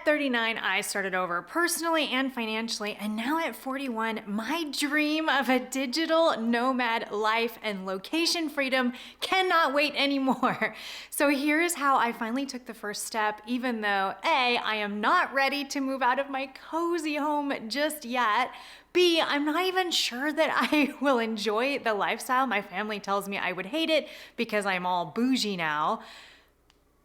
At 39, I started over personally and financially, and now at 41, my dream of a digital nomad life and location freedom cannot wait anymore. So here's how I finally took the first step, even though A, I am not ready to move out of my cozy home just yet. B, I'm not even sure that I will enjoy the lifestyle. My family tells me I would hate it because I'm all bougie now,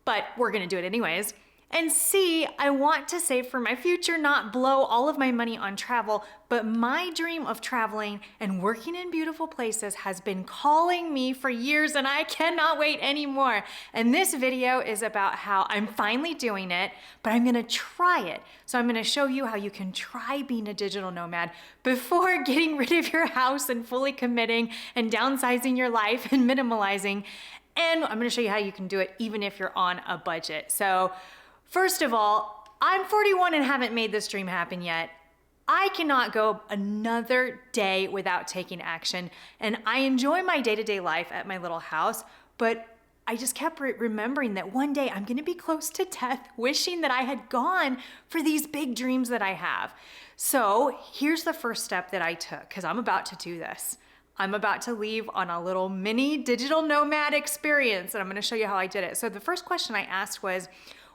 but we're gonna do it anyways. And C, I want to save for my future, not blow all of my money on travel, but my dream of traveling and working in beautiful places has been calling me for years and I cannot wait anymore. And this video is about how I'm finally doing it, but I'm gonna try it. So I'm gonna show you how you can try being a digital nomad before getting rid of your house and fully committing and downsizing your life and minimalizing. And I'm gonna show you how you can do it even if you're on a budget. So first of all, I'm 41 and haven't made this dream happen yet. I cannot go another day without taking action. And I enjoy my day-to-day life at my little house, but I just kept remembering that one day I'm gonna be close to death, wishing that I had gone for these big dreams that I have. So here's the first step that I took, because I'm about to do this. I'm about to leave on a little mini digital nomad experience, and I'm gonna show you how I did it. So the first question I asked was,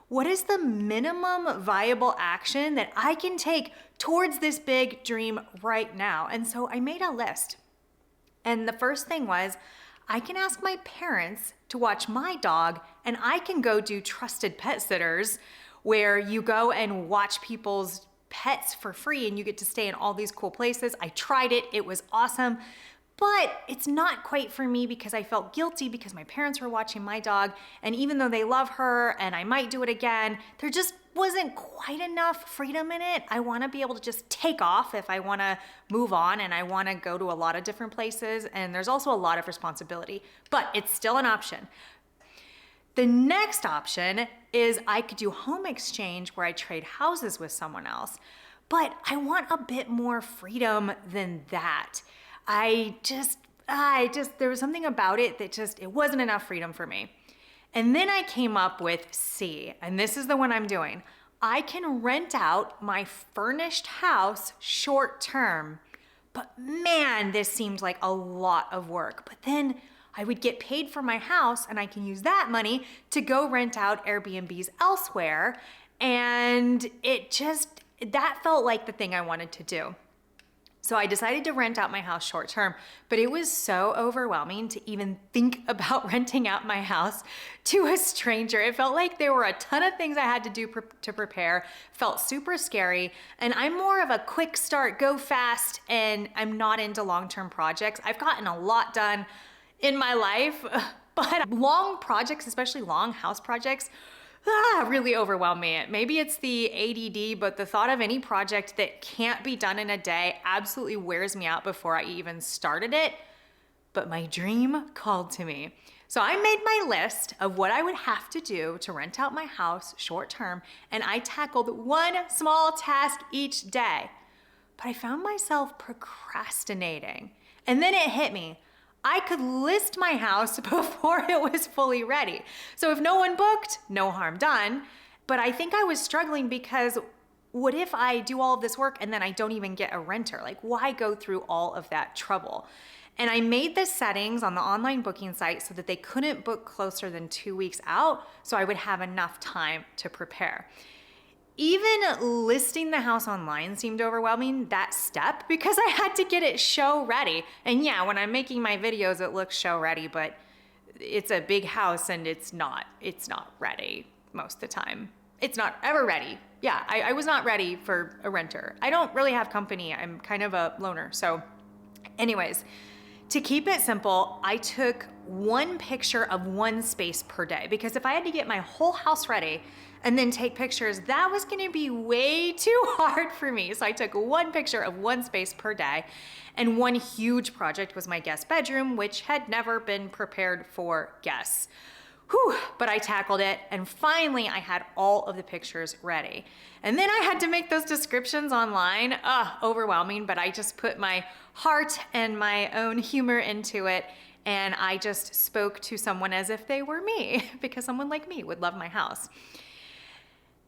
what is the minimum viable action that I can take towards this big dream right now? And so I made a list. And the first thing was, I can ask my parents to watch my dog, and I can go do trusted pet sitters where you go and watch people's pets for free and you get to stay in all these cool places. I tried it, it was awesome. But it's not quite for me because I felt guilty because my parents were watching my dog, and even though they love her and I might do it again, there just wasn't quite enough freedom in it. I wanna be able to just take off if I wanna move on, and I wanna go to a lot of different places, and there's also a lot of responsibility, but it's still an option. The next option is I could do home exchange where I trade houses with someone else, but I want a bit more freedom than that. There was something about it that it wasn't enough freedom for me. And then I came up with C, and this is the one I'm doing. I can rent out my furnished house short term, but man, this seemed like a lot of work. But then I would get paid for my house and I can use that money to go rent out Airbnbs elsewhere. And that felt like the thing I wanted to do. So I decided to rent out my house short term, but it was so overwhelming to even think about renting out my house to a stranger. It felt like there were a ton of things I had to do to prepare, felt super scary, and I'm more of a quick start, go fast, and I'm not into long-term projects. I've gotten a lot done in my life, but long projects, especially long house projects, really overwhelm me. Maybe it's the ADD, but the thought of any project that can't be done in a day absolutely wears me out before I even started it. But my dream called to me. So I made my list of what I would have to do to rent out my house short term, and I tackled one small task each day. But I found myself procrastinating. And then it hit me. I could list my house before it was fully ready. So if no one booked, no harm done. But I think I was struggling because what if I do all of this work and then I don't even get a renter? Like, why go through all of that trouble? And I made the settings on the online booking site so that they couldn't book closer than 2 weeks out, so I would have enough time to prepare. Even listing the house online seemed overwhelming, that step, because I had to get it show ready. And yeah, when I'm making my videos, it looks show ready, but it's a big house and it's not ready most of the time. It's not ever ready. Yeah, I was not ready for a renter. I don't really have company. I'm kind of a loner. So anyways, to keep it simple, I took one picture of one space per day, because if I had to get my whole house ready and then take pictures, that was gonna be way too hard for me. So I took one picture of one space per day, and one huge project was my guest bedroom, which had never been prepared for guests. Whew, but I tackled it, and finally I had all of the pictures ready. And then I had to make those descriptions online. Overwhelming, but I just put my heart and my own humor into it, and I just spoke to someone as if they were me, because someone like me would love my house.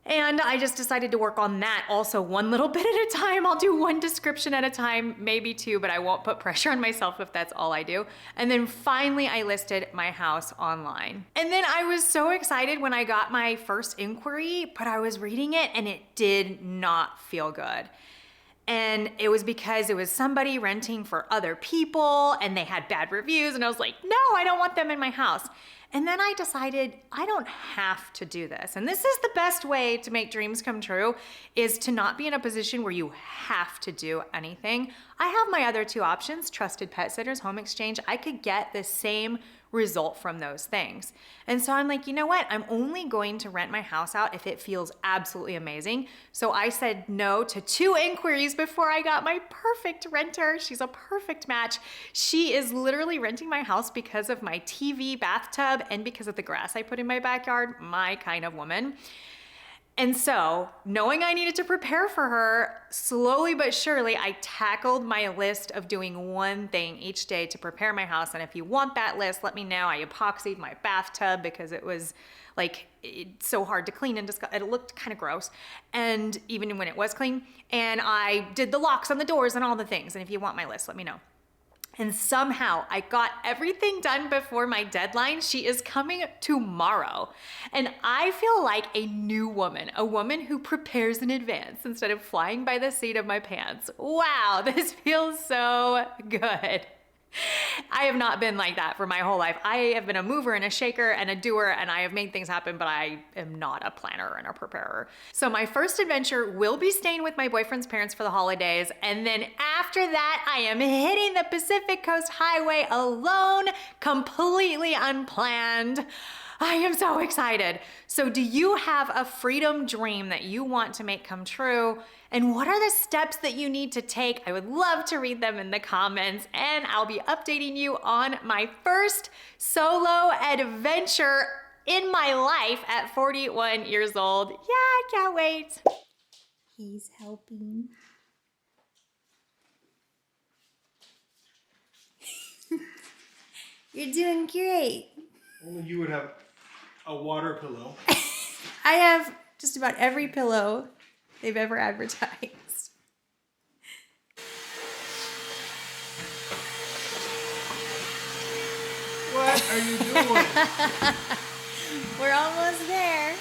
And I just decided to work on that also one little bit at a time. I'll do one description at a time, maybe two, but I won't put pressure on myself if that's all I do. And then finally I listed my house online. And then I was so excited when I got my first inquiry, but I was reading it and it did not feel good. And it was because it was somebody renting for other people and they had bad reviews. And I was like, no, I don't want them in my house. And then I decided I don't have to do this. And this is the best way to make dreams come true, is to not be in a position where you have to do anything. I have my other two options, trusted pet sitters, home exchange. I could get the same result from those things. And so I'm like, you know what? I'm only going to rent my house out if it feels absolutely amazing. So I said no to 2 inquiries before I got my perfect renter. She's a perfect match. She is literally renting my house because of my TV bathtub and because of the grass I put in my backyard. My kind of woman. And so, knowing I needed to prepare for her, slowly but surely, I tackled my list of doing one thing each day to prepare my house. And if you want that list, let me know. I epoxied my bathtub because it was like so hard to clean and it looked kind of gross. And even when it was clean, and I did the locks on the doors and all the things. And if you want my list, let me know. And somehow I got everything done before my deadline. She is coming tomorrow. And I feel like a new woman, a woman who prepares in advance instead of flying by the seat of my pants. Wow, this feels so good. I have not been like that for my whole life. I have been a mover and a shaker and a doer, and I have made things happen, but I am not a planner and a preparer. So my first adventure will be staying with my boyfriend's parents for the holidays. And then after that, I am hitting the Pacific Coast Highway alone, completely unplanned. I am so excited. So do you have a freedom dream that you want to make come true? And what are the steps that you need to take? I would love to read them in the comments, and I'll be updating you on my first solo adventure in my life at 41 years old. Yeah, I can't wait. He's helping. You're doing great. Only you would have a water pillow. I have just about every pillow they've ever advertised. What are you doing? We're almost there.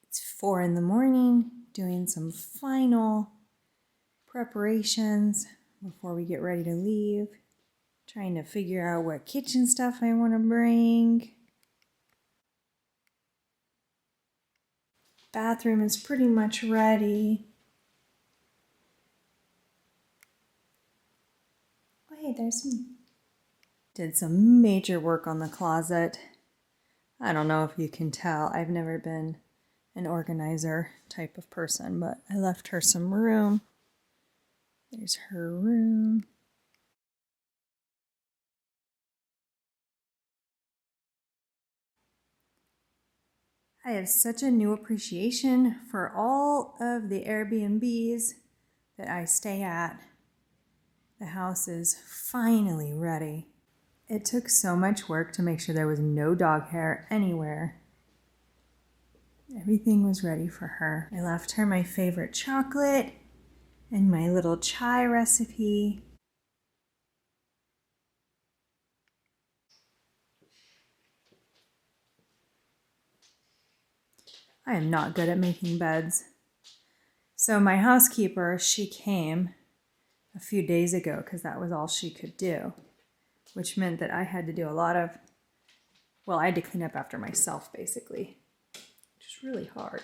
It's 4 in the morning, doing some final preparations before we get ready to leave. Trying to figure out what kitchen stuff I want to bring. Bathroom is pretty much ready. Oh, hey, there's some. Did some major work on the closet. I don't know if you can tell. I've never been an organizer type of person, but I left her some room. There's her room. I have such a new appreciation for all of the Airbnbs that I stay at. The house is finally ready. It took so much work to make sure there was no dog hair anywhere. Everything was ready for her. I left her my favorite chocolate and my little chai recipe. I am not good at making beds. So my housekeeper, she came a few days ago because that was all she could do, which meant that I had to do a lot of, well, I had to clean up after myself basically, which is really hard.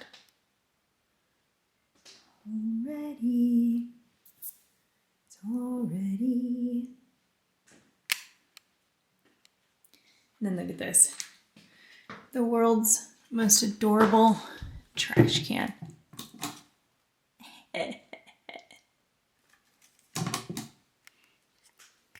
All ready. It's all ready. And then look at this. The world's most adorable trash can.